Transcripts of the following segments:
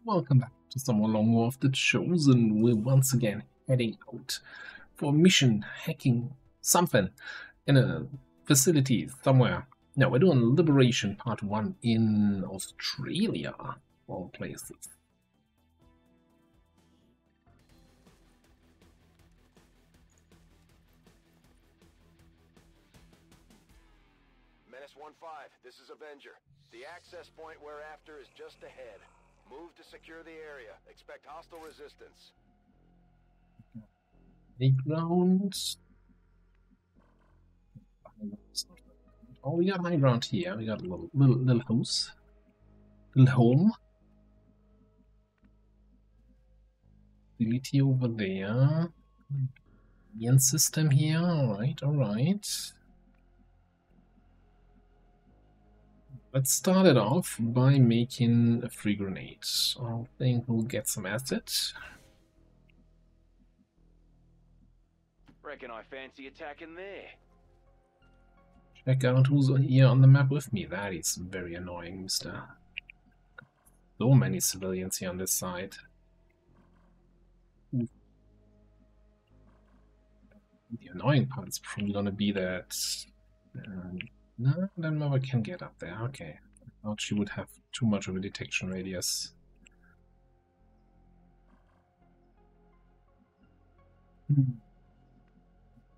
Welcome back to some more Long War of the Chosen. We're once again heading out for a mission, hacking something in a facility somewhere. No, we're doing Liberation Part 1 in Australia, of all places. Menace 1-5, this is Avenger. The access point we're after is just ahead. Move to secure the area. Expect hostile resistance. Playground. Oh, we got high ground here. We got a little house. Little home. Facility over there. Ian system here. Alright, alright. Let's start it off by making a free grenade. I think we'll get some acid. Reckon I fancy attacking there. Check out who's here on the map with me. That is very annoying, mister. So many civilians here on this side. The annoying part is probably gonna be that... no, then Mother can get up there. Okay. I thought she would have too much of a detection radius.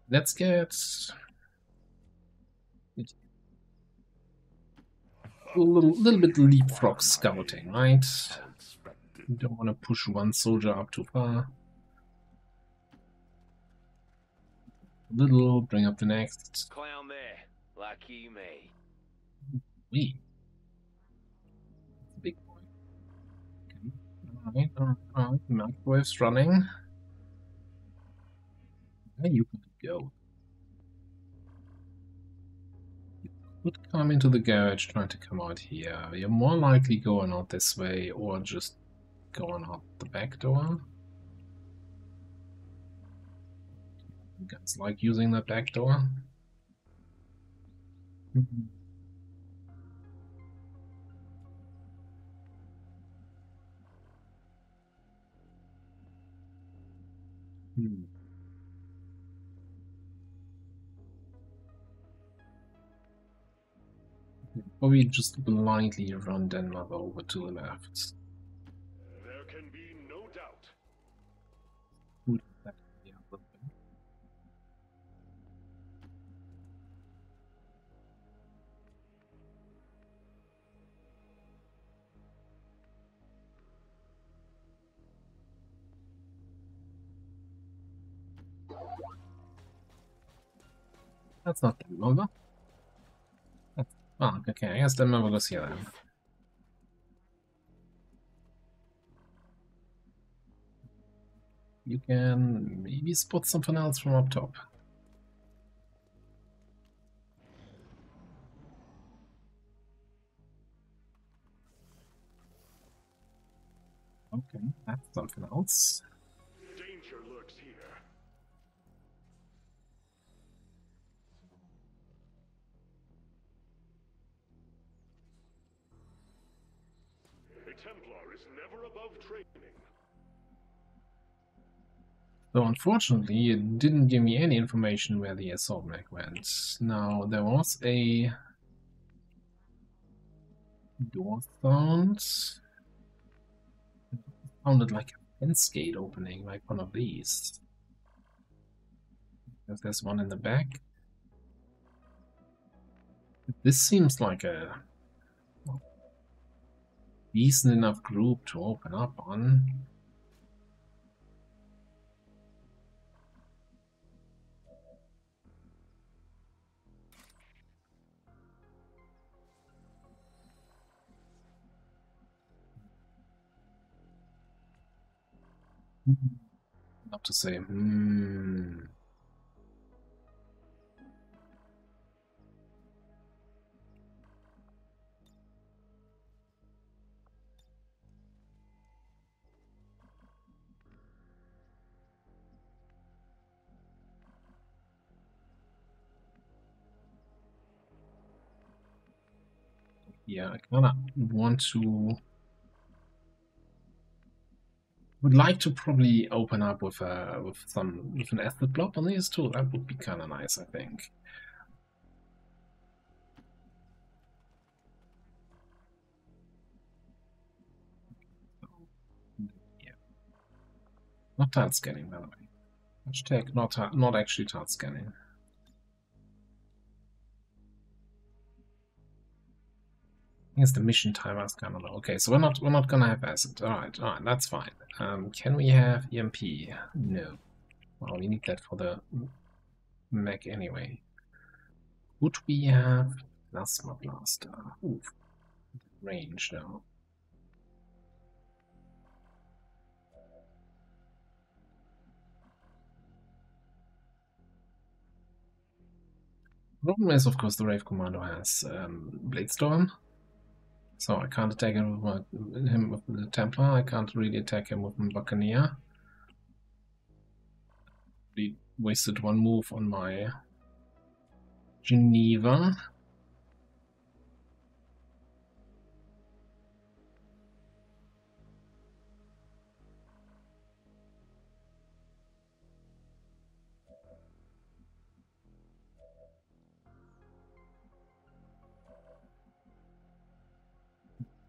Let's get a little bit leapfrog scouting, right? You don't want to push one soldier up too far. Little, bring up the next. Clown there. Lucky me. Wee. Big boy. Okay. Alright. Microwave's running. Where you could go? You could come into the garage trying to come out here. You're more likely going out this way or just going out the back door. You guys like using that back door? Or we just blindly run Denmark over to the left. There can be no doubt. That's not Denmark. Oh, okay, I guess Denmark goes here then. You can maybe spot something else from up top. Okay, that's something else. Danger lurks here. A Templar is never above training. So unfortunately, it didn't give me any information where the assault mech went. Now, there was a door sound. It sounded like a fence gate opening, like one of these. Because there's one in the back. This seems like a decent enough group to open up on. Not to say, Yeah, I kinda want to Would like to probably open up with an acid blob on these two. That would be kind of nice, I think. Yeah. Not tile scanning, by the way. Hashtag not actually tile scanning. I think it's the mission timer is kind of low. Okay, so we're not gonna have acid. All right, that's fine. Can we have EMP? No. Well, we need that for the mech anyway. Would we have plasma blaster? Ooh, range though. Problem is, of course, the Rave Commando has Bladestorm. So I can't attack him with the Templar. I can't really attack him with the Buccaneer. We wasted one move on my Geneva.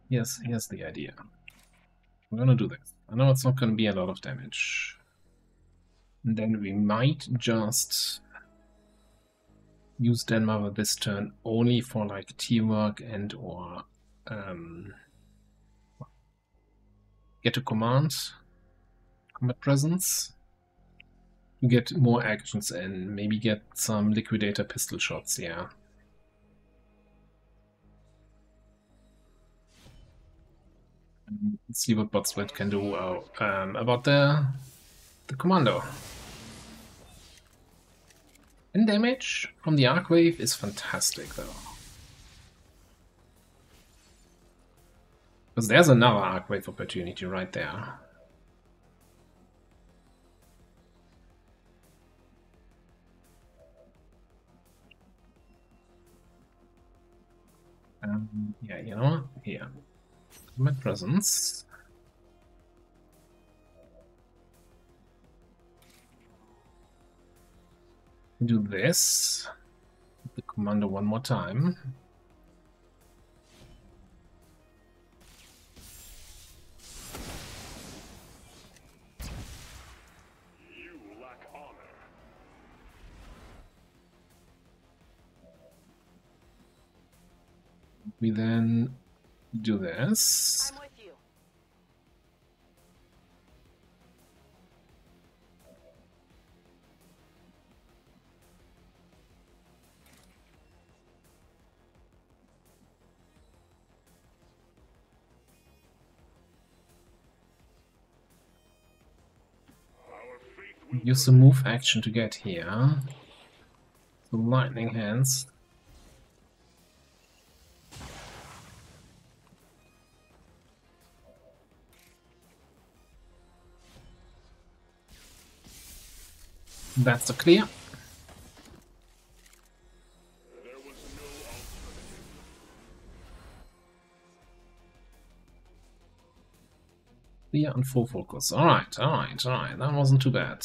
Yes, here's the idea. We're gonna do this. I know it's not gonna be a lot of damage. And then we might just use Denmark this turn only for like teamwork and or get a command, combat presence, to get more actions and maybe get some liquidator pistol shots, yeah. Let's see what Botsplit can do about the commando. 10 damage from the Arcwave is fantastic, though. Because there's another Arcwave opportunity right there. Yeah, you know what? Here. Combat presence. Do this. The commando one more time. You lack honor. We then do this. I'm with you. Use the move action to get here. The lightning hands. That's the clear. There was no alternative. Clear and full focus. Alright. That wasn't too bad.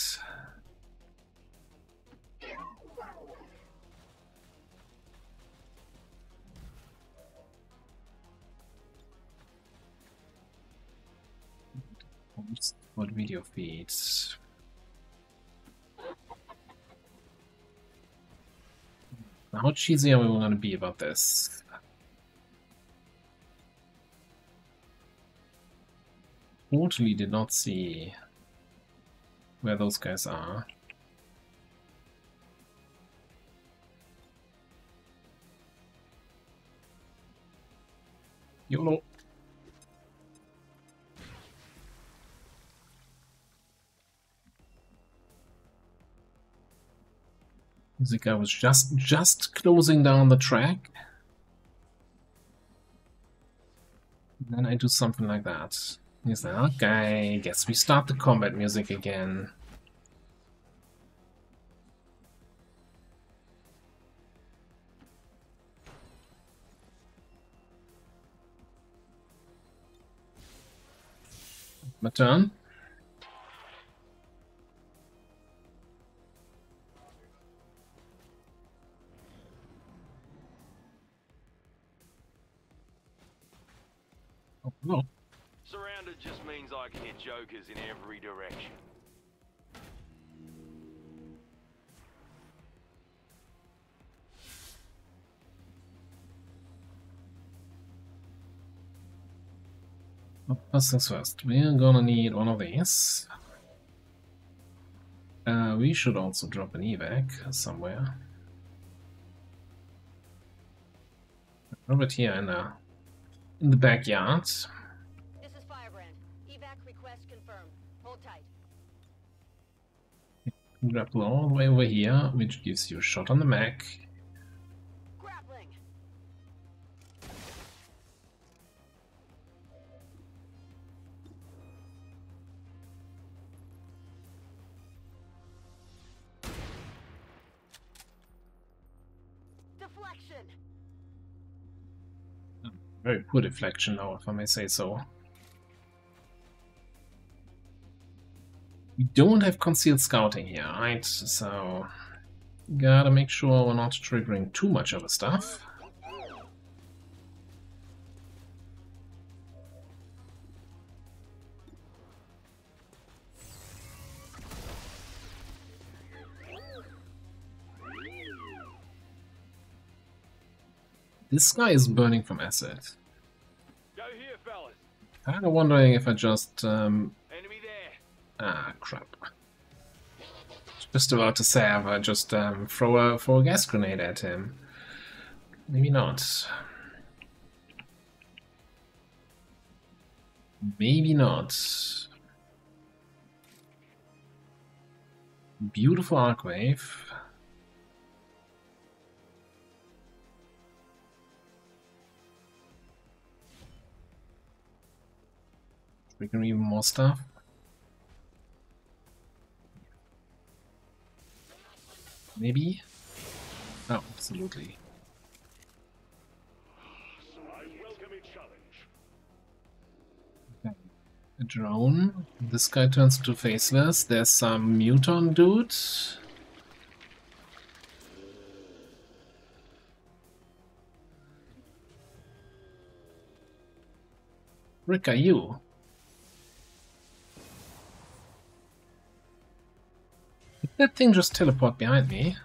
What video feeds? How cheesy are we going to be about this? Totally did not see where those guys are. YOLO. The guy was just closing down the track. And then I do something like that. He's like, okay, guess we start the combat music again. My turn. No. Surrounded just means I can hit jokers in every direction. First things first, we're gonna need one of these. We should also drop an evac somewhere. Drop it here in the backyard. This is Firebrand. Evac request confirmed. Hold tight. Grapple all the way over here, which gives you a shot on the mech. Grappling. Deflection. Very poor deflection now, if I may say so. We don't have concealed scouting here, right? So gotta make sure we're not triggering too much other stuff. This guy is burning from acid. Go here, fellas. Kinda wondering if I just Enemy there. ah, crap. Just about to say, if I just throw a gas grenade at him. Maybe not. Maybe not. Beautiful arcwave. Triggering even more stuff. Maybe? Oh, absolutely. Okay. A drone. This guy turns into faceless. There's some muton dude. Rick, are you? Did that thing just teleport behind me?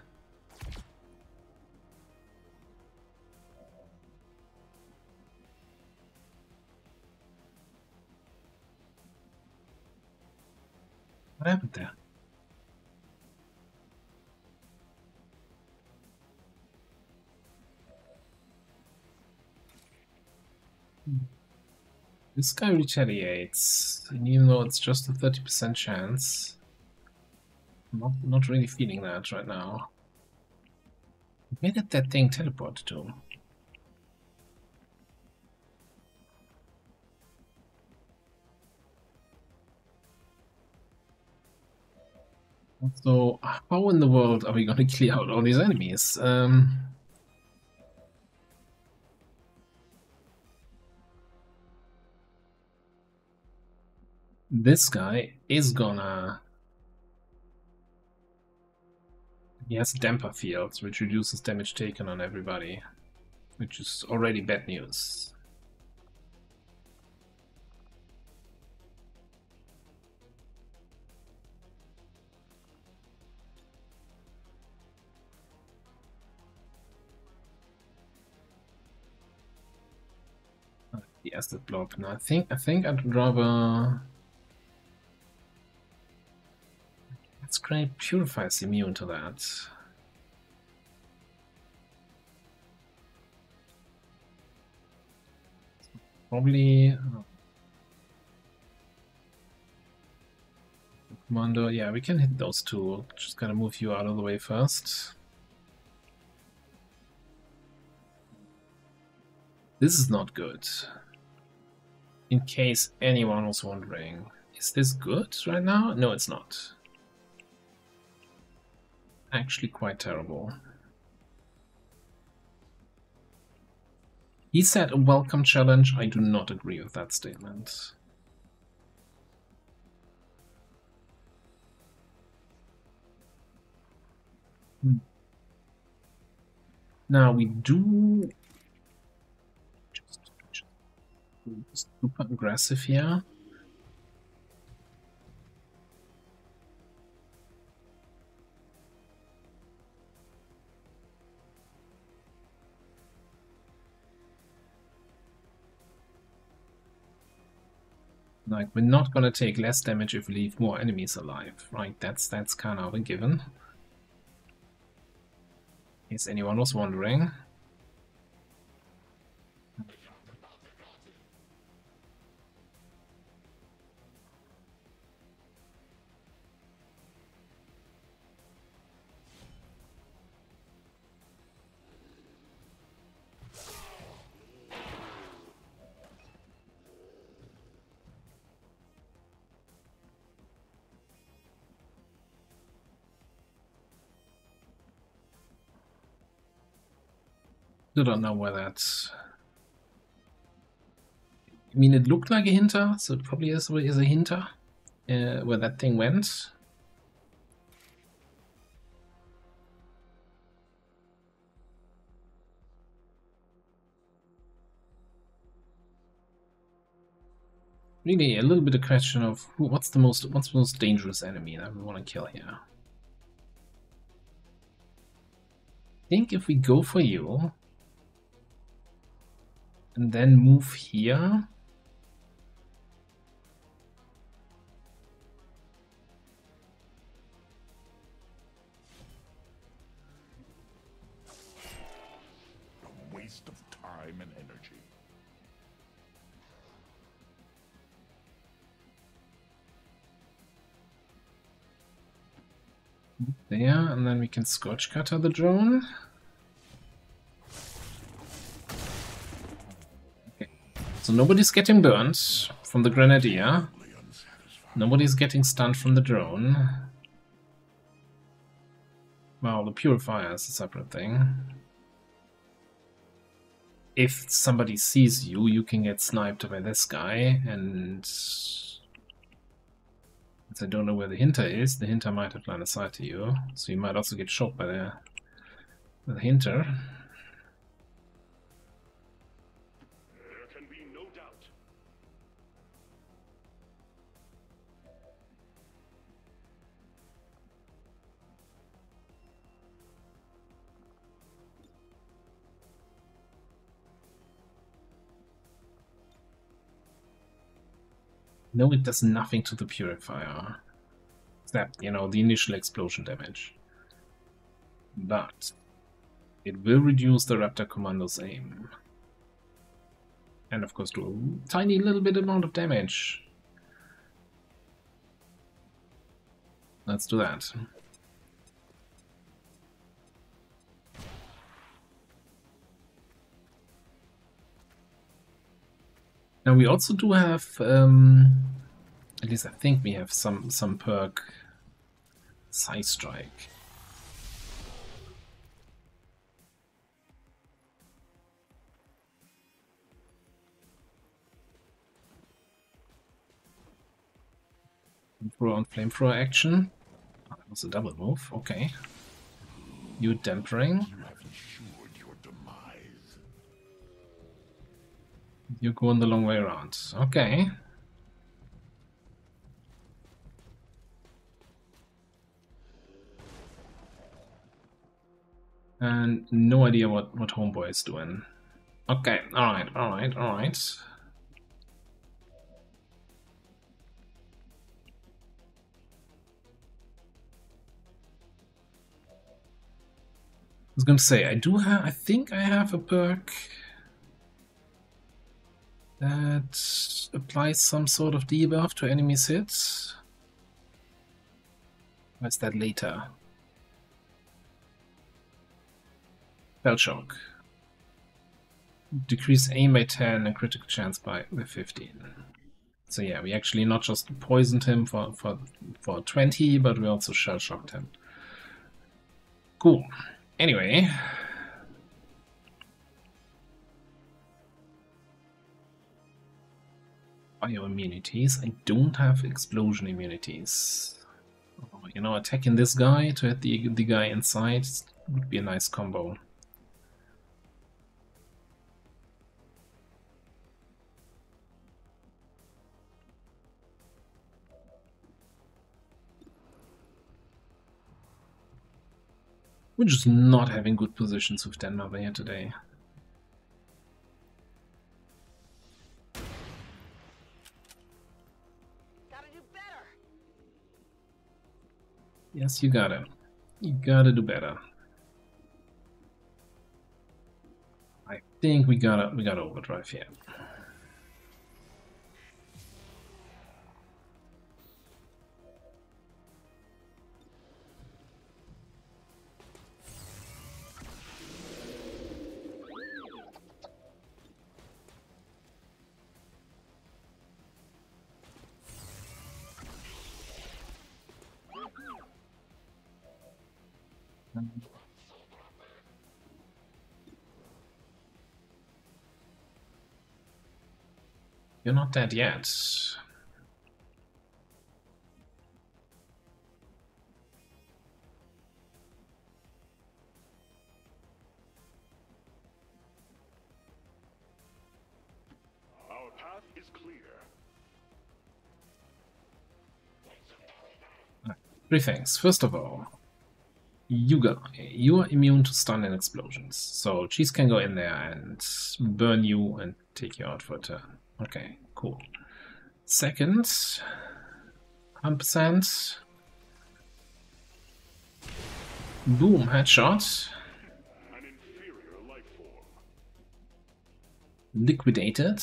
What happened there? This guy retaliates, and even though it's just a 30% chance, not really feeling that right now. Where did that thing teleport to? So, how in the world are we going to clear out all these enemies? This guy is gonna... He has damper fields, which reduces damage taken on everybody, which is already bad news. The acid block. No, I think I'd rather... Let's grab Purify's immune to that. Probably... Commando, yeah, we can hit those two. Just gotta move you out of the way first. This is not good. In case anyone was wondering, is this good right now? No, it's not. Actually quite terrible. He said a welcome challenge. I do not agree with that statement. Now we do... Super aggressive here. Like, we're not gonna take less damage if we leave more enemies alive, right? That's kind of a given. In case anyone was wondering. I don't know where that's... I mean, it looked like a hinter, so it probably is a hinter where that thing went. Really, a little bit of question of what's the most dangerous enemy that we want to kill here. I think if we go for you and then move here. A waste of time and energy. There, and then we can Scorch Cutter the drone. Okay. So nobody's getting burnt from the Grenadier. Nobody's getting stunned from the drone. Well, the Purifier is a separate thing. If somebody sees you, you can get sniped by this guy, and I don't know where the hinter is. The hinter might have line of sight to you, so you might also get shot by the hinter. There can be no doubt. No, it does nothing to the Purifier. Except, you know, the initial explosion damage. But it will reduce the Raptor Commando's aim. And of course do a tiny little bit amount of damage. Let's do that. Now we also do have, at least I think we have some perk Side Strike. Flamethrower on flamethrower action. Oh, that was a double move. Okay. You dampering. You have ensured your demise. You're going the long way around. Okay. And no idea what Homeboy is doing. Okay, alright. I was gonna say, I think I have a perk that applies some sort of debuff to enemies' hits. Or is that later? Spell Shock. Decrease aim by 10 and critical chance by 15. So yeah, we actually not just poisoned him for 20, but we also shell shocked him. Cool. Anyway. Bio immunities. I don't have explosion immunities. Oh, you know, attacking this guy to hit the guy inside would be a nice combo. We're just not having good positions with Denmark here today. Gotta do better. Yes, you gotta. You gotta do better. I think we gotta overdrive here. You're not dead yet. Our path is clear. Three things. First of all, you are immune to stun and explosions. So Cheese can go in there and burn you and take you out for a turn. Okay, cool. Second, 100%. Boom, headshot. An inferior life form. Liquidated.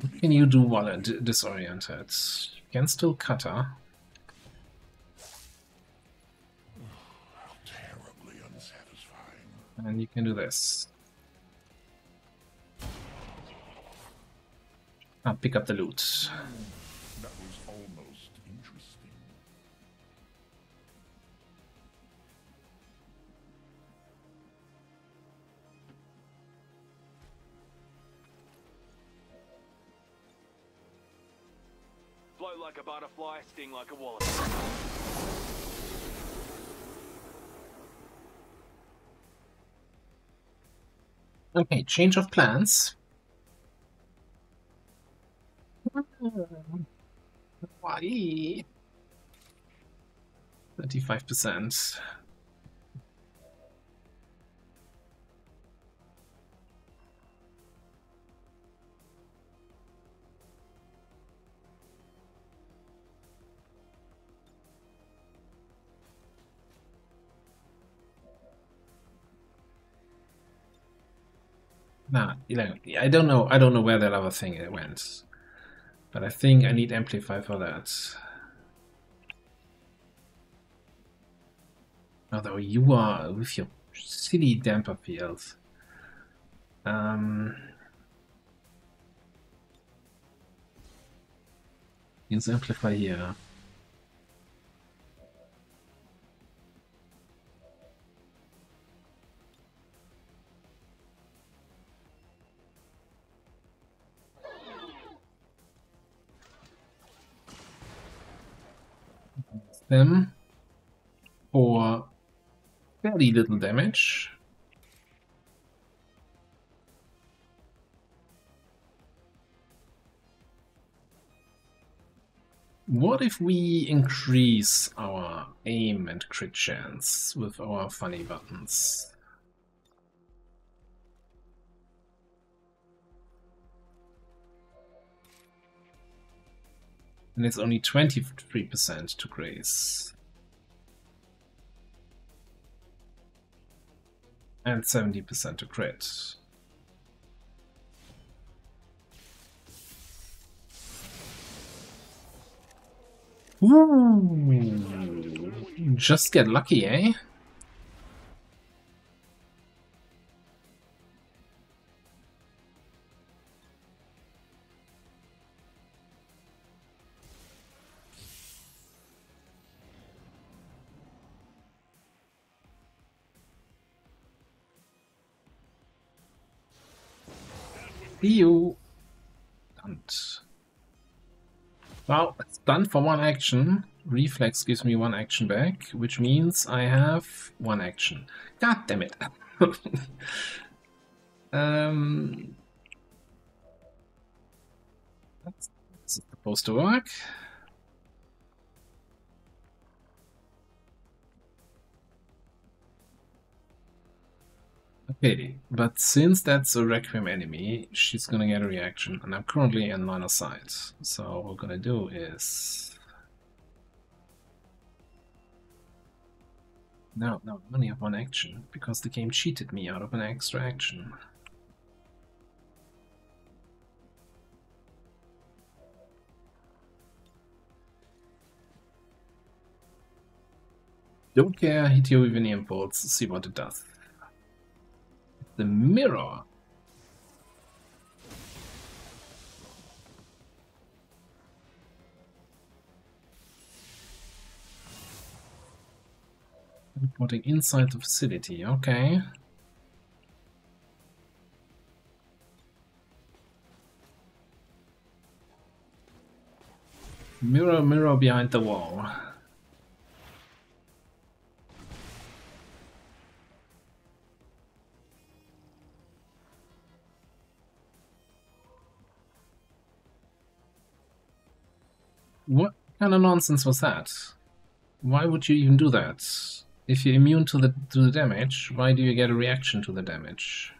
What can you do while disoriented? You can still cutter. How terribly unsatisfying. And you can do this. Pick up the loot. That was almost interesting. Float like a butterfly, sting like a wallet. Okay, change of plans. Why? 35%. Nah, I don't know where that other thing went. But I think I need Amplify for that. Although you are with your silly damper field. Use Amplify here. Them for fairly little damage. What if we increase our aim and crit chance with our funny buttons? And it's only 23% to grace. And 70% to crit. Ooh, just get lucky, eh? See you. Don't. Well, it's done for one action. Reflex gives me one action back, which means I have one action. God damn it. That's supposed to work. Okay, but since that's a Requiem enemy, she's gonna get a reaction, and I'm currently in line of sight. So what we're gonna do is... No, I only have one action, because the game cheated me out of an extra action. Don't care, hit your Vivinium bolts, see what it does. The mirror. Reporting inside the facility, okay. Mirror, mirror behind the wall. What kind of nonsense was that? Why would you even do that? If you're immune to the damage, why do you get a reaction to the damage?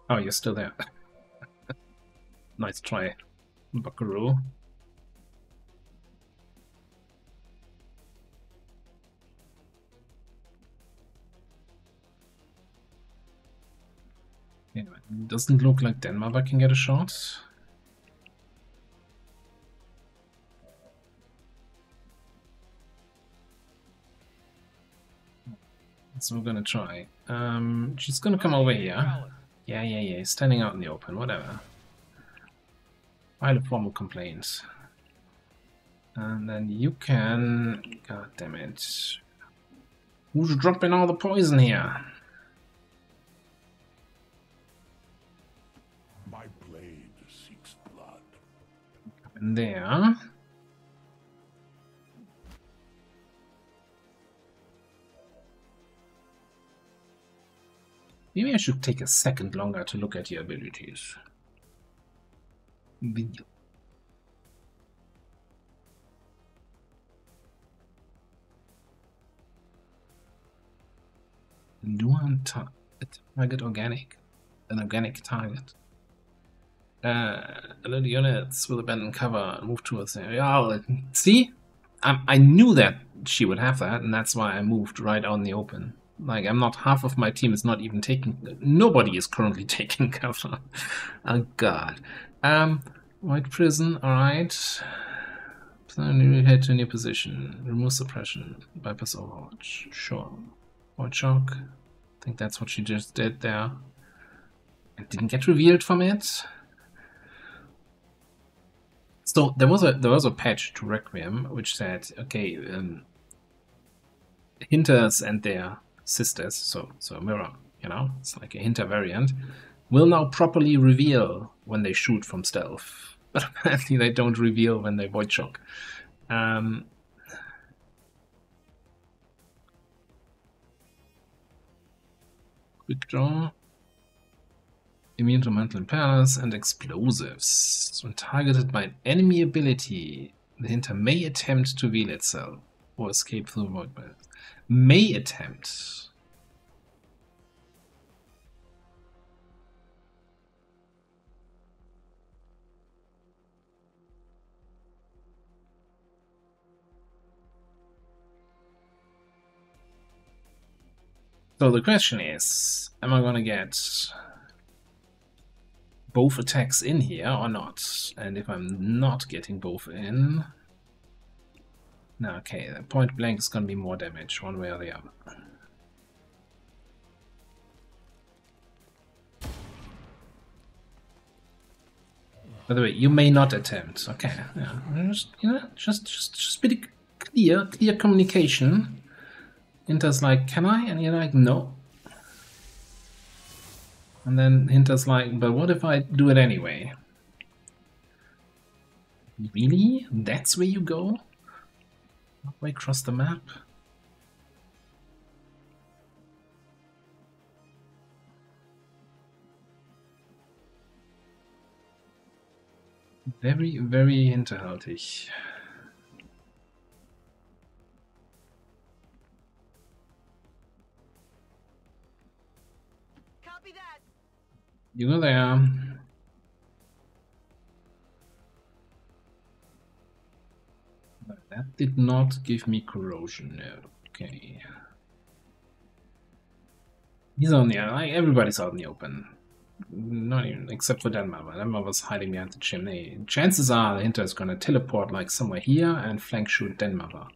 Oh, you're still there. Nice try, Buckaroo. Anyway, doesn't look like Denmark can get a shot. So we're gonna try. She's gonna come over here. Yeah. Standing out in the open, whatever. File a formal complaint. And then you can... God damn it. Who's dropping all the poison here? My blade seeks blood. In there. Maybe I should take a second longer to look at your abilities. Video. Do I target organic? An organic target. Alert units will abandon cover and move towards the area. Oh, see? I knew that she would have that, and that's why I moved right out in the open. Like, I'm not, half of my team is not even taking, nobody is currently taking cover. Oh god. White prison, alright. Head to a new position. Remove suppression. Bypass overwatch. Sure. Void shock. I think that's what she just did there. It didn't get revealed from it. So there was a patch to Requiem which said, okay, Hinters and their sisters, so Mirror, you know, it's like a Hinter variant, will now properly reveal when they shoot from stealth, but apparently they don't reveal when they void shock. Quick draw. Immune to mental impairments and explosives. When targeted by an enemy ability, the Hinter may attempt to reveal itself or escape through void belt. May attempt. So the question is, am I gonna get both attacks in here or not? And if I'm not getting both in... No, okay, point blank is gonna be more damage, one way or the other. By the way, you may not attempt. Okay, yeah, just, you know, just be clear communication. Hinter's like, can I? And you're like, no. And then Hinter's like, but what if I do it anyway? Really? That's where you go? Halfway across the map? Very, very hinterhältig. Copy that. You go there. That did not give me corrosion. No. Okay. He's on the like everybody's out in the open. Not even except for Denmark. Denmark was hiding behind the chimney. Chances are the Hinter is gonna teleport like somewhere here and flank shoot Denmark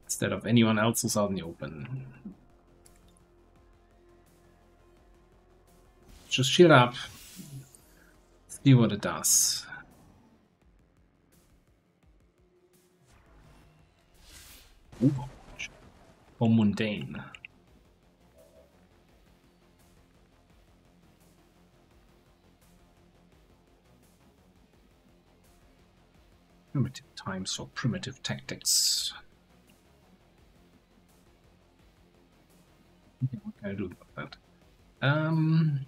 instead of anyone else who's out in the open. Just shield up. See what it does. Ooh. Or mundane. Primitive times for primitive tactics. What can I do about that?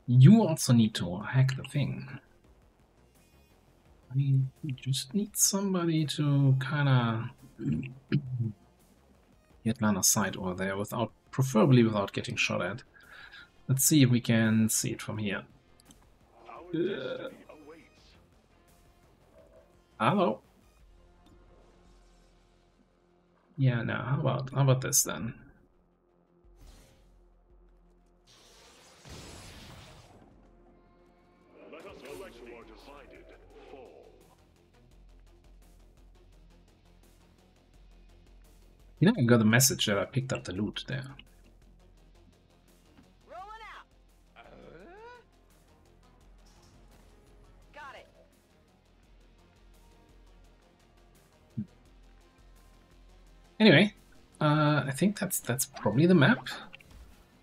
You also need to hack the thing. I just need somebody to kinda get line of sight over there without, preferably without getting shot at. Let's see if we can see it from here. Hello. Yeah, no. How about this then? Let us collect or divided fall. You know, I got a message that I picked up the loot there. Rolling out. Got it. Anyway, I think that's probably the map.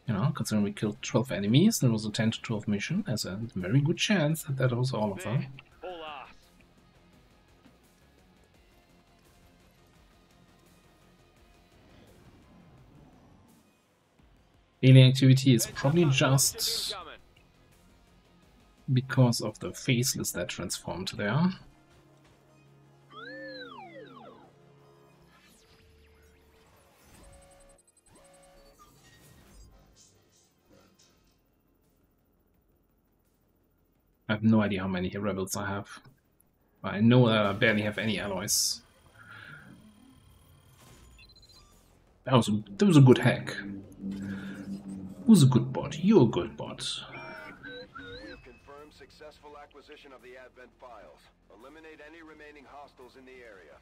You know, considering we killed 12 enemies, there was a 10 to 12 mission. There's a very good chance that that was all of them. Alien activity is probably just because of the faceless that transformed there. I have no idea how many rebels I have. I know that I barely have any alloys. That was a good hack. Who's a good bot? You're a good bot. We have confirmed successful acquisition of the Advent files. Eliminate any remaining hostiles in the area.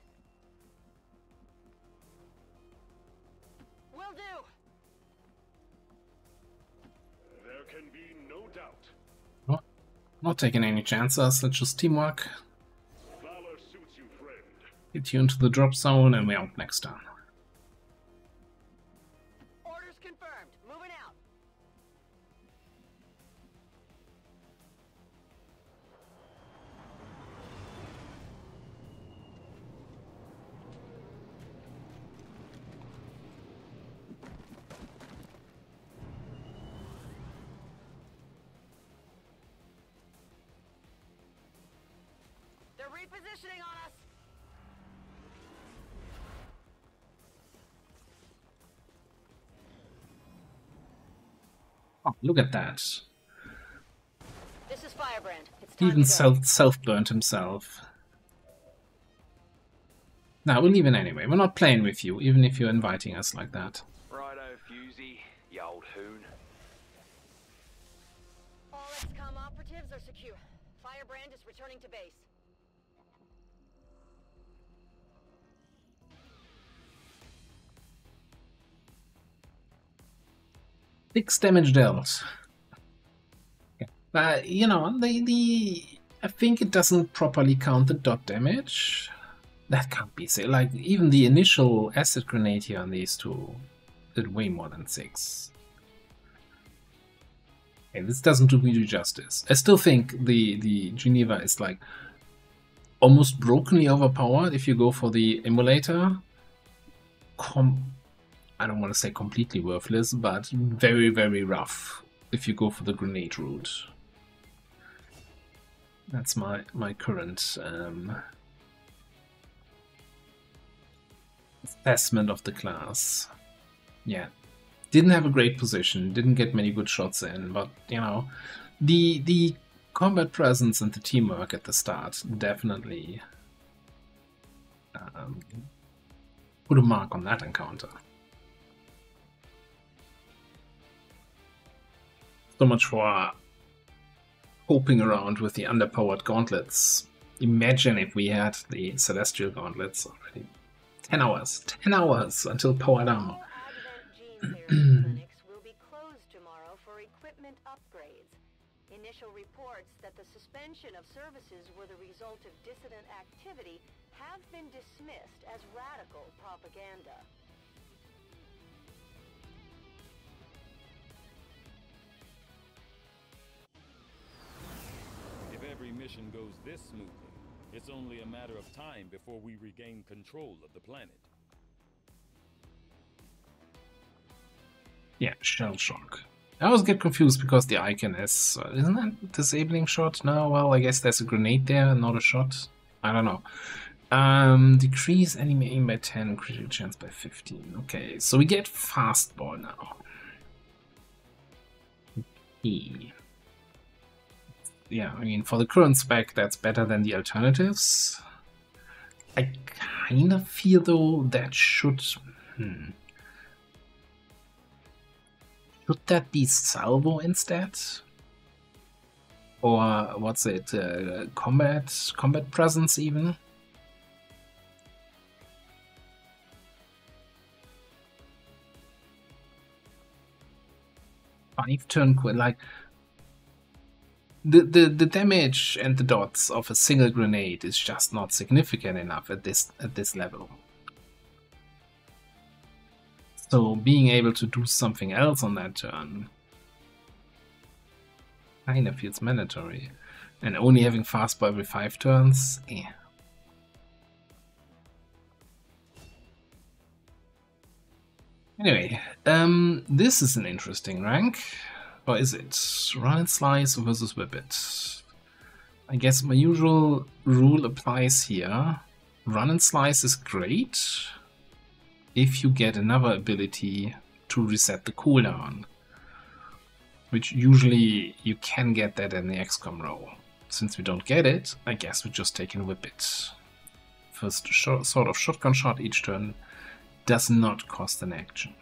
Will do. There can be no doubt. Not taking any chances, let's just teamwork. Valor suits you, friend. Get you into the drop zone and we're out next turn. Orders confirmed. Moving out. They're repositioning on us. Oh, look at that. This is Firebrand. It's He time even to go. self-burned himself. Now, we'll leave it anyway. We're not playing with you, even if you're inviting us like that. Righto, Fusey, you old hoon. All XCOM operatives are secure. Firebrand is returning to base. Six damage dealt. You know, I think it doesn't properly count the dot damage. That can't be said. Like, even the initial acid grenade here on these two did way more than 6. Okay, this doesn't do me justice. I still think the Geneva is like almost brokenly overpowered if you go for the emulator. I don't want to say completely worthless, but very, very rough if you go for the grenade route. That's my current assessment of the class. Yeah, didn't have a great position, didn't get many good shots in, but you know, the combat presence and the teamwork at the start definitely put a mark on that encounter. So much for hoping around with the underpowered gauntlets. Imagine if we had the Celestial gauntlets already. 10 hours until powered armor. Advent gene therapy clinics will be closed tomorrow for equipment upgrades. Initial reports that the suspension of services were the result of dissident activity have been dismissed as radical propaganda. If every mission goes this smoothly, it's only a matter of time before we regain control of the planet. Yeah, shell shock. I always get confused because the icon is... isn't that disabling shot? No, well, I guess there's a grenade there, not a shot. I don't know. Decrease enemy aim by 10, critical chance by 15. Okay, so we get fastball now. Yeah, I mean, for the current spec, that's better than the alternatives. I kind of feel, though, that should... Should that be salvo instead? Or what's it? Combat presence even? 5-turn like the damage and the dots of a single grenade is just not significant enough at this level. So being able to do something else on that turn kind of feels mandatory. And only having fastball every 5 turns, eh. Anyway, this is an interesting rank. Or is it? Run and Slice versus Whip It. I guess my usual rule applies here. Run and Slice is great if you get another ability to reset the cooldown. Which usually you can get that in the XCOM row. Since we don't get it, I guess we're just taking Whip It. First sort of shotgun shot each turn does not cost an action.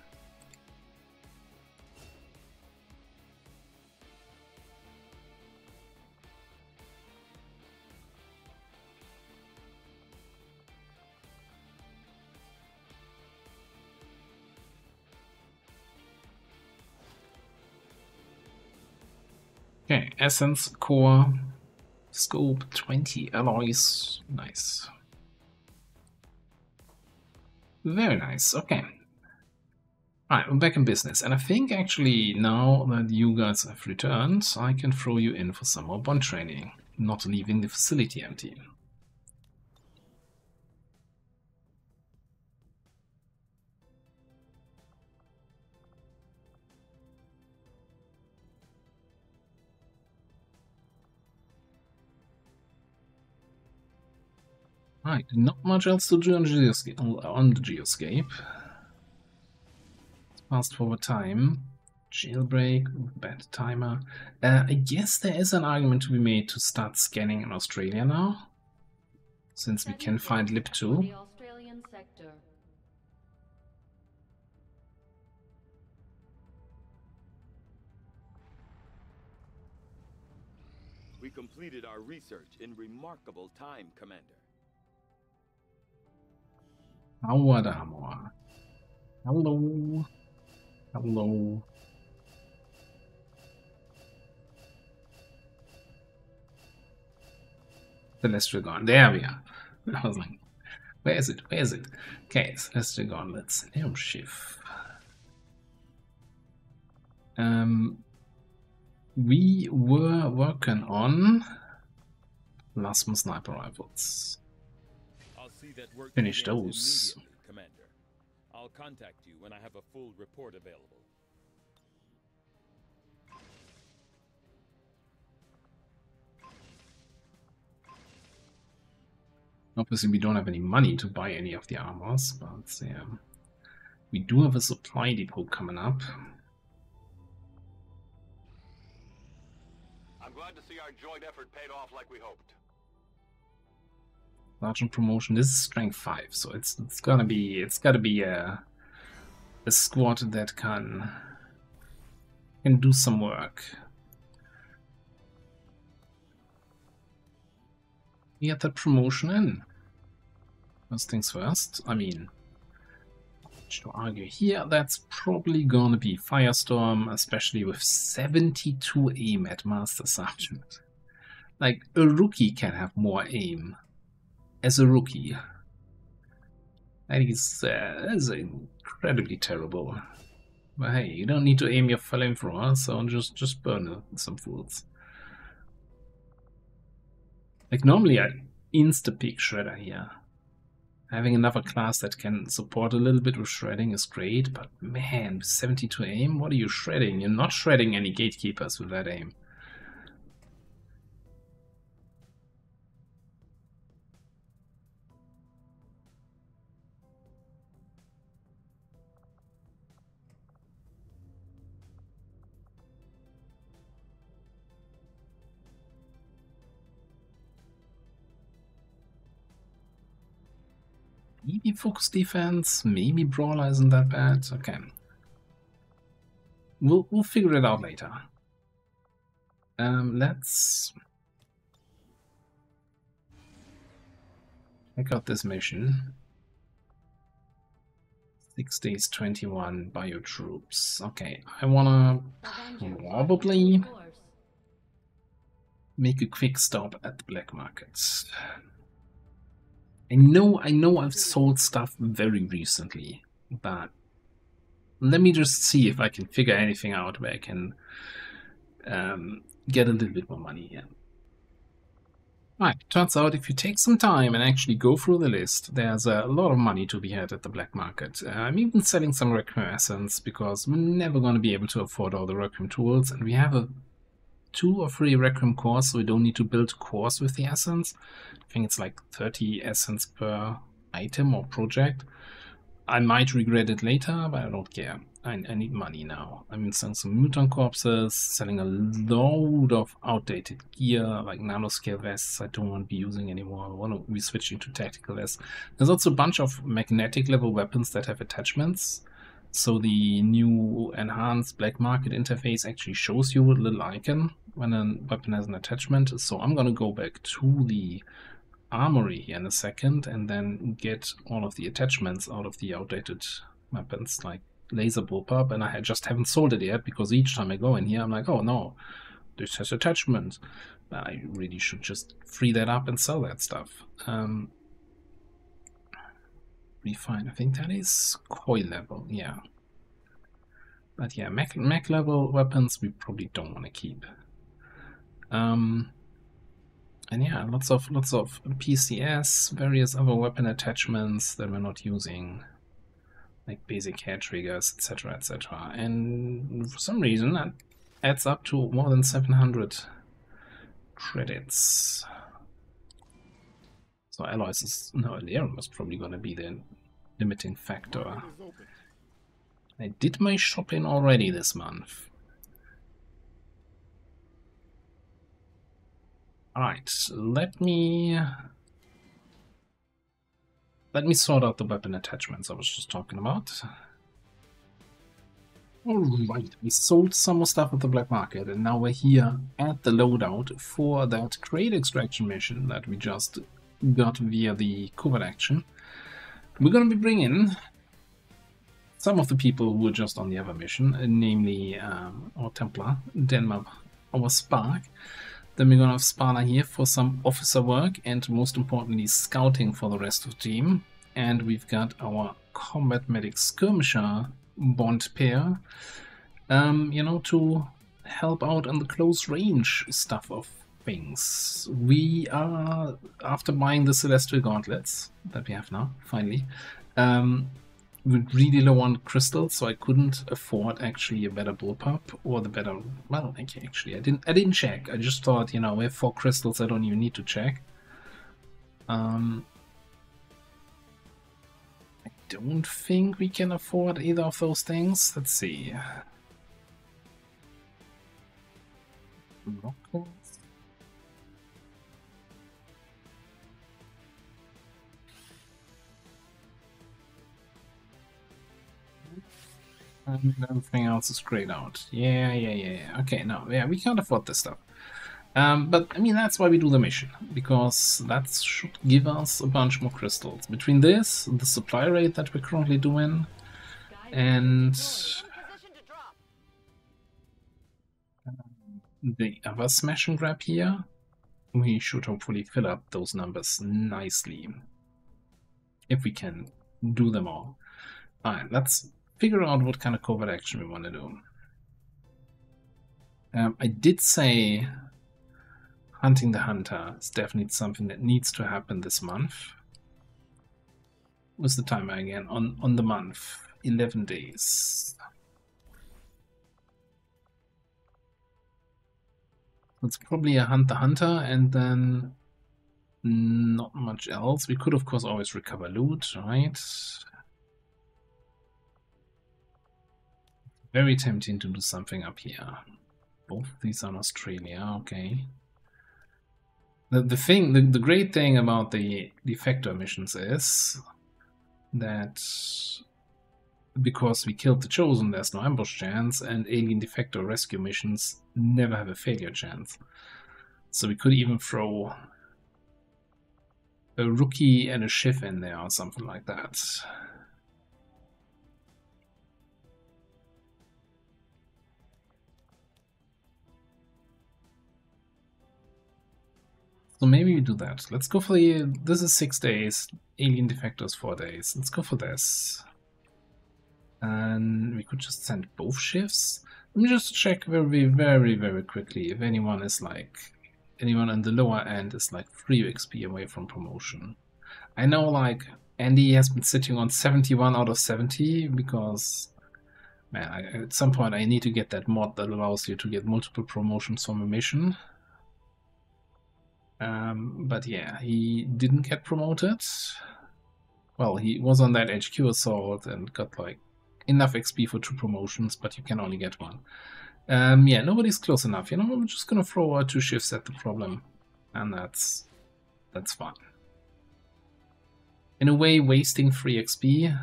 Okay, Essence, Core, Scope, 20 alloys, nice. Very nice, okay. Alright, we're back in business, and I think actually now that you guys have returned, I can throw you in for some more bond training, not leaving the facility empty. Right, not much else to do on the Geoscape. Fast forward time, jailbreak, bad timer. I guess there is an argument to be made to start scanning in Australia now, since we can find LIP2. The Australian sector. We completed our research in remarkable time, Commander. Howard Armor. Hello. Hello. Celestial Gauntlet. There we are. I was like, where is it? Where is it? Okay, Celestial Gauntlets. Selenium Shift. We were working on Lasma sniper rifles. I'll see that work Finish begins those. immediately, Commander. I'll contact you when I have a full report available. Obviously, we don't have any money to buy any of the armors, but yeah, we do have a supply depot coming up. I'm glad to see our joint effort paid off like we hoped. Sergeant promotion. This is strength 5, so it's gotta be a squad that can do some work. We get that promotion in. First things first. I mean, to argue here, that's probably gonna be Firestorm, especially with 72 aim at Master Sergeant. Like, a rookie can have more aim as a rookie. That is incredibly terrible. But hey, you don't need to aim your flamethrower, so just burn some fools. Like, normally I'd insta-pick Shredder here. Having another class that can support a little bit with shredding is great, but man, 72 aim? What are you shredding? You're not shredding any gatekeepers with that aim. Maybe focus defense, maybe brawler isn't that bad. Okay, we'll figure it out later. Let's check out this mission. 6 days, 21 bio troops. Okay, I wanna probably make a quick stop at the black market. I know I've sold stuff very recently, but let me just see if I can figure anything out where I can get a little bit more money here. Right, turns out if you take some time and actually go through the list, there's a lot of money to be had at the black market. I'm even selling some Requiem Essence because we're never going to be able to afford all the Requiem tools, and we have 2 or 3 Requiem cores, so we don't need to build cores with the Essence. I think it's like 30 Essence per item or project. I might regret it later, but I don't care. I need money now. I'm selling some mutant corpses, selling a load of outdated gear, like nanoscale vests I don't want to be using anymore. I want to be switching to tactical vests. There's also a bunch of magnetic level weapons that have attachments. So the new enhanced black market interface actually shows you a little icon when a weapon has an attachment. So I'm going to go back to the armory here in a second and then get all of the attachments out of the outdated weapons, like laser bullpup, and I just haven't sold it yet because each time I go in here I'm like, oh no, this has attachments. I really should just free that up and sell that stuff. Refine, I think that is coil level, yeah. But yeah, mech level weapons we probably don't want to keep. And yeah, lots of PCS, various other weapon attachments that we're not using, like basic hair triggers, etc., etc. And for some reason that adds up to more than 700 credits. So Aloys is, no, Alerium is probably going to be the limiting factor. I did my shopping already this month. Alright, let me sort out the weapon attachments I was just talking about. Alright, we sold some more stuff at the black market, and now we're here at the loadout for that crate extraction mission that we just got via the covert action. We're going to be bringing some of the people who were just on the other mission, namely our Templar, Denmark, our Spark. Then we're going to have Sparta here for some officer work and most importantly scouting for the rest of the team. And we've got our combat medic skirmisher bond pair, you know, to help out on the close range stuff of things. We are, after buying the Celestial Gauntlets that we have now, finally, we're really low on crystals, so I couldn't afford actually a better bullpup or the better. Well, actually, I didn't check. I just thought, you know, we have 4 crystals. I don't even need to check. I don't think we can afford either of those things. Let's see. And everything else is grayed out. Yeah. Okay, no, yeah, we can't afford this stuff. But, I mean, that's why we do the mission, because that should give us a bunch more crystals. Between this, the supply rate that we're currently doing, and the other smash and grab here, we should hopefully fill up those numbers nicely. If we can do them all. Alright, let's figure out what kind of covert action we want to do. I did say hunting the hunter is definitely something that needs to happen this month. What's the timer again? On the month. 11 days. It's probably a hunt the hunter and then not much else. We could of course always recover loot, right? Very tempting to do something up here. Both of these are in Australia, okay. The great thing about the defector missions is that because we killed the Chosen, there's no ambush chance, and alien defector rescue missions never have a failure chance. So we could even throw a rookie and a Shiv in there or something like that. So maybe we do that. Let's go for the... This is 6 days. Alien defectors 4 days. Let's go for this. And we could just send both shifts. Let me just check very quickly if anyone is like... Anyone on the lower end is like 3 XP away from promotion. I know like Andy has been sitting on 71 out of 70 because... Man, at some point I need to get that mod that allows you to get multiple promotions from a mission. But yeah, he didn't get promoted. Well, he was on that HQ assault and got like enough XP for 2 promotions, but you can only get 1. Yeah, nobody's close enough. You know, we're just gonna throw 2 shifts at the problem, and that's fine. In a way, wasting 3 XP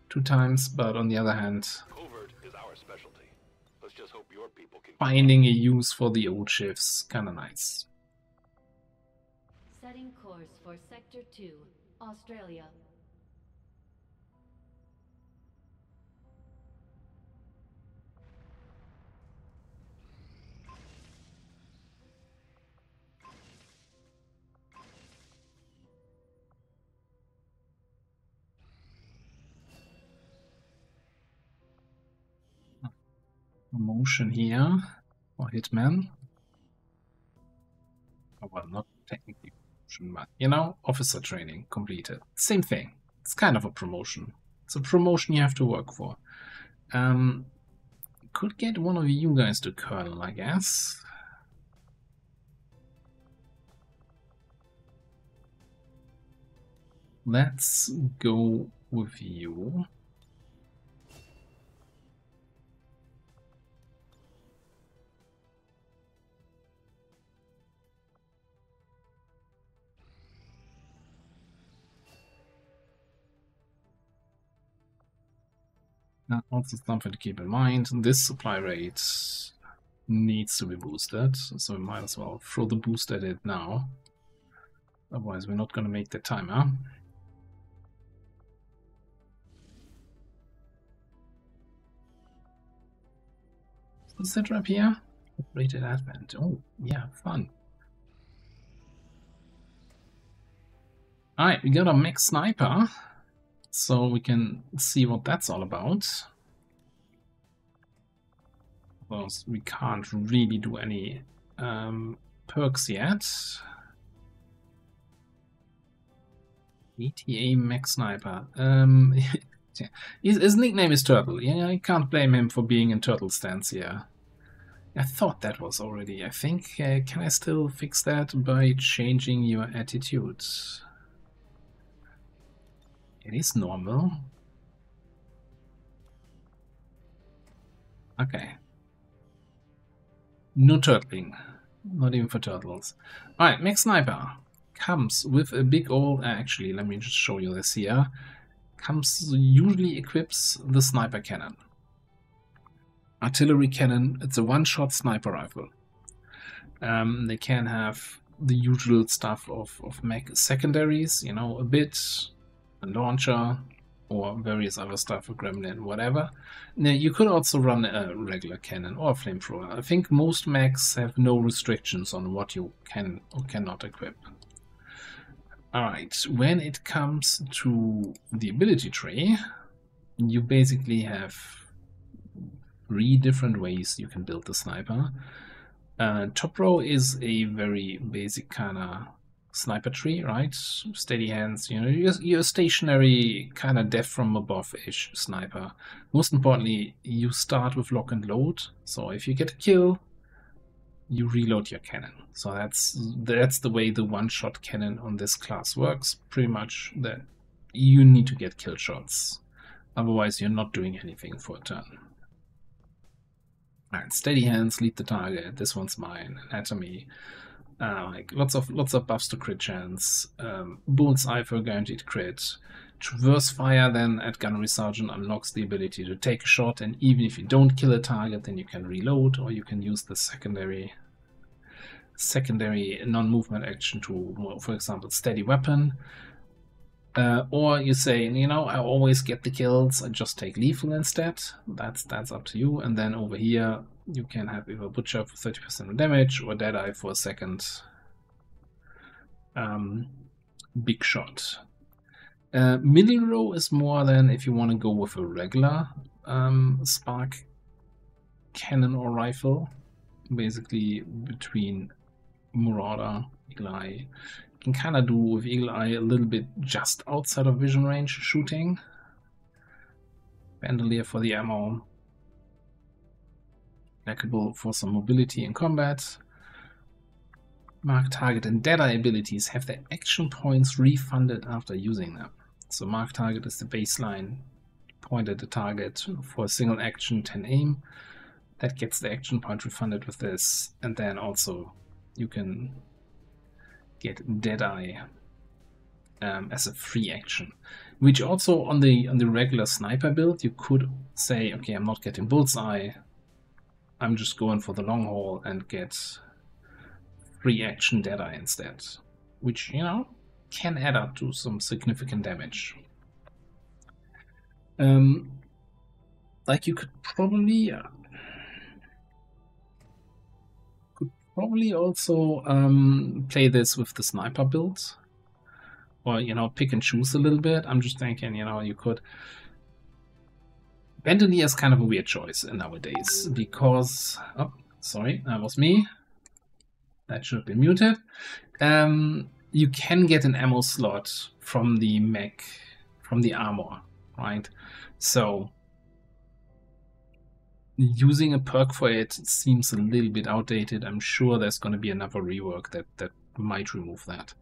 2 times, but on the other hand, Covert is our specialty. Let's just hope your people can finding a use for the old shifts, kinda nice. Setting course for Sector 2, Australia. Promotion here for Hitman. Oh, well, not technically promotion, but you know, officer training completed. Same thing. It's kind of a promotion. It's a promotion you have to work for. Could get one of you guys to Colonel, I guess. Let's go with you. Also something to keep in mind, this supply rate needs to be boosted, so we might as well throw the boost at it now. Otherwise we're not going to make the timer. What's that up here? Rated Advent. Oh, yeah, fun. Alright, we got a mech sniper. So we can see what that's all about. Because we can't really do any perks yet. ETA Max Sniper. His nickname is Turtle. Yeah, I can't blame him for being in turtle stance here. I thought that was already. I think. Can I still fix that by changing your attitude? It is normal. Okay. No turtling. Not even for turtles. Alright, Max Sniper comes with a big old... actually, let me just show you this here. Usually equips the sniper cannon. Artillery cannon, it's a one-shot sniper rifle. They can have the usual stuff of mech secondaries, you know, a bit, a launcher, or various other stuff, a gremlin, whatever. Now, you could also run a regular cannon or a flamethrower. I think most mechs have no restrictions on what you can or cannot equip. Alright, when it comes to the ability tree, you basically have 3 different ways you can build the sniper. Top row is a very basic kind of sniper tree, right? Steady hands, you know, you're a stationary kind of death from above-ish sniper. Most importantly, you start with lock and load, so if you get a kill, you reload your cannon. So that's the way the one-shot cannon on this class works. Pretty much that you need to get kill shots, otherwise you're not doing anything for a turn. Alright, steady hands, lead the target. This one's mine. Anatomy, like lots of buffs to crit chance. Bullseye for a guaranteed crit. Traverse fire then at Gunnery Sergeant unlocks the ability to take a shot, and even if you don't kill a target, then you can reload, or you can use the secondary non-movement action to, for example, steady weapon. Or you say, you know, I always get the kills, I just take lethal instead. That's up to you. And then over here you can have either Butcher for 30% damage or Deadeye for a second big shot. Middle row is more than if you want to go with a regular spark cannon or rifle. Basically between Marauder, Eagle Eye. You can kind of do with Eagle Eye a little bit just outside of vision range shooting. Bandolier for the ammo. Stackable for some mobility in combat. Mark target and Deadeye abilities have their action points refunded after using them. So mark target is the baseline. Point at the target for a single action, 10 aim. That gets the action point refunded with this. And then also you can get Deadeye as a free action, which also on the regular sniper build you could say, okay, I'm not getting Bullseye, I'm just going for the long haul and get free action Deadeye instead, which, you know, can add up to some significant damage. Like you could probably also play this with the sniper build, or, you know, pick and choose a little bit. I'm just thinking, you know, you could... Bandolier is kind of a weird choice nowadays, because... Oh, sorry, that was me. That should be muted. You can get an ammo slot from the mech, from the armor, right? So using a perk for it seems a little bit outdated. I'm sure there's going to be another rework that might remove that.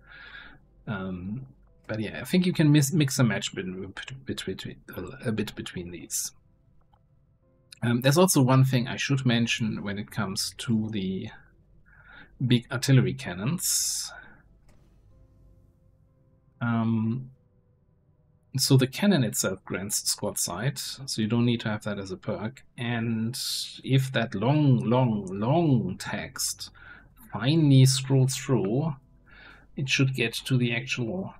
But yeah, I think you can mix and match a bit between these. There's also one thing I should mention when it comes to the big artillery cannons. So the cannon itself grants squad sight, so you don't need to have that as a perk. And if that long text finally scrolls through, it should get to the actual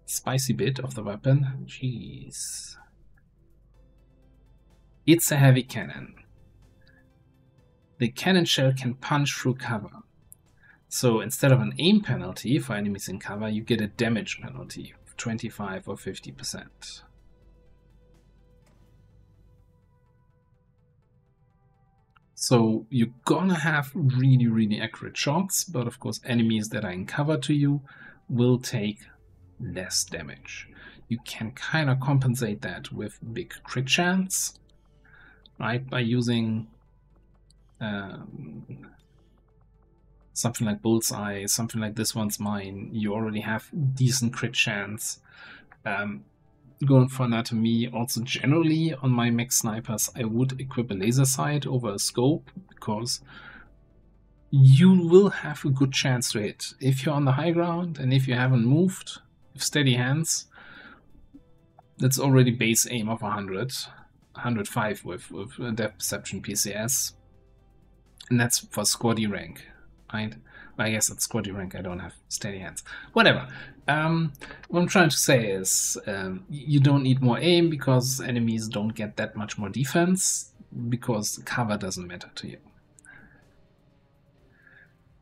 spicy bit of the weapon. Jeez. It's a heavy cannon. The cannon shell can punch through cover. So instead of an aim penalty for enemies in cover, you get a damage penalty of 25 or 50%. So you're gonna have really, really accurate shots, but of course enemies that are in cover to you will take less damage. You can kind of compensate that with big crit chance, right? By using something like Bullseye, something like this one's mine. You already have decent crit chance. Going for anatomy, also generally on my mech snipers, I would equip a laser sight over a scope, because you will have a good chance to hit. If you're on the high ground and if you haven't moved with steady hands, that's already base aim of 100, 105 with depth perception PCS, and that's for squaddy rank, right? I guess at squaddy rank I don't have steady hands. Whatever. What I'm trying to say is you don't need more aim, because enemies don't get that much more defense, because cover doesn't matter to you.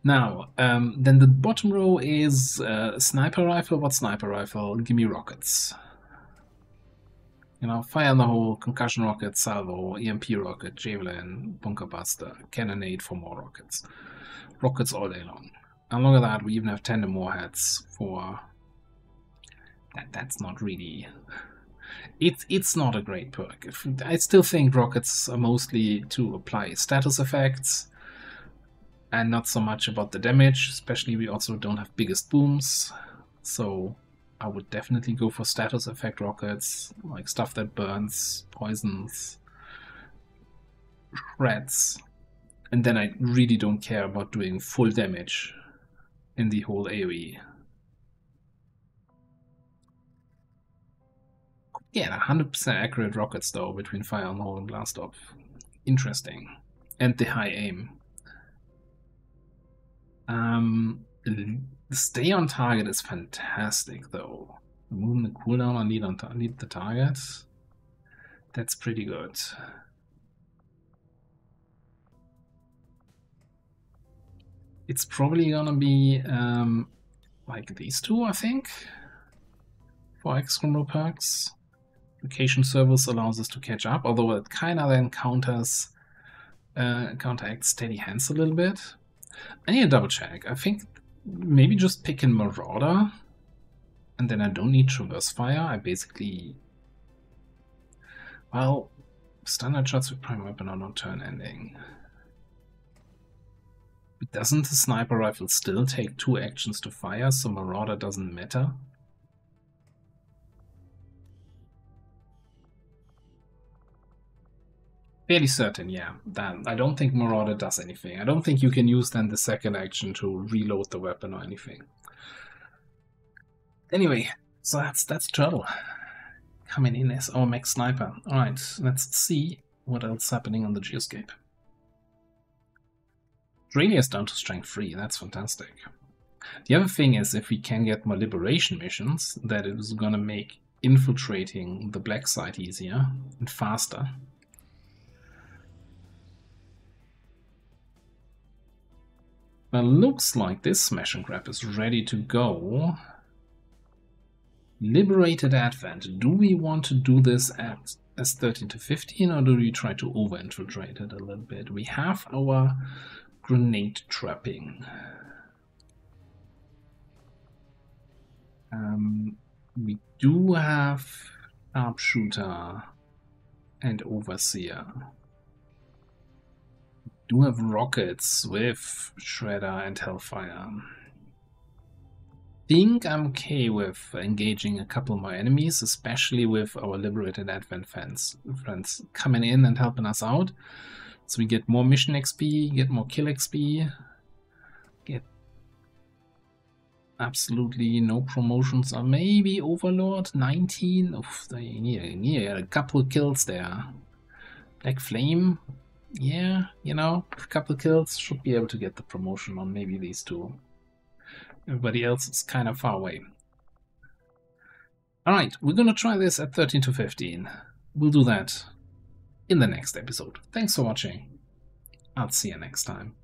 Now, then the bottom row is sniper rifle. What sniper rifle? Give me rockets. You know, fire in the hole, concussion rocket, salvo, EMP rocket, javelin, bunker buster, cannonade for more rockets. Rockets all day long. And look at that, we even have tandem warheads for that. That's not really. It's not a great perk. I still think rockets are mostly to apply status effects and not so much about the damage. Especially we also don't have biggest booms, so I would definitely go for status effect rockets, like stuff that burns, poisons, shreds. And then I really don't care about doing full damage in the whole AoE. Yeah, 100% accurate rockets though between fire on the hole and blast off. Interesting. And the high aim. The stay on target is fantastic though. Moving the cooldown on lead the target. That's pretty good. It's probably gonna be like these two, I think, for XCOM perks. Location service allows us to catch up, although it kind of then counteracts steady hands a little bit. I need to double check. I think maybe just pick in Marauder, and then I don't need Traverse Fire. I basically, well, standard shots with prime weapon are not turn ending. But doesn't the sniper rifle still take 2 actions to fire, so Marauder doesn't matter? Fairly certain, yeah. Then I don't think Marauder does anything. I don't think you can use then the second action to reload the weapon or anything. Anyway, so that's Turtle coming in as our mech sniper. Alright, let's see what else is happening on the Geoscape. Drania is down to strength 3, that's fantastic. The other thing is, if we can get more liberation missions, that it is gonna make infiltrating the black site easier and faster. Well, looks like this smash and grab is ready to go. Liberated Advent. Do we want to do this as 13 to 15, or do we try to over-infiltrate it a little bit? We have our grenade trapping. We do have Sharpshooter and Overseer. We do have rockets with Shredder and Hellfire. I think I'm okay with engaging a couple more enemies, especially with our Liberated Advent friends coming in and helping us out. So we get more mission XP, get more kill XP, get absolutely no promotions, or maybe Overlord 19. Oof, they need a couple kills there. Black Flame, yeah, you know, a couple kills should be able to get the promotion on maybe these two. Everybody else is kind of far away. Alright, we're gonna try this at 13 to 15. We'll do that in the next episode. Thanks for watching. I'll see you next time.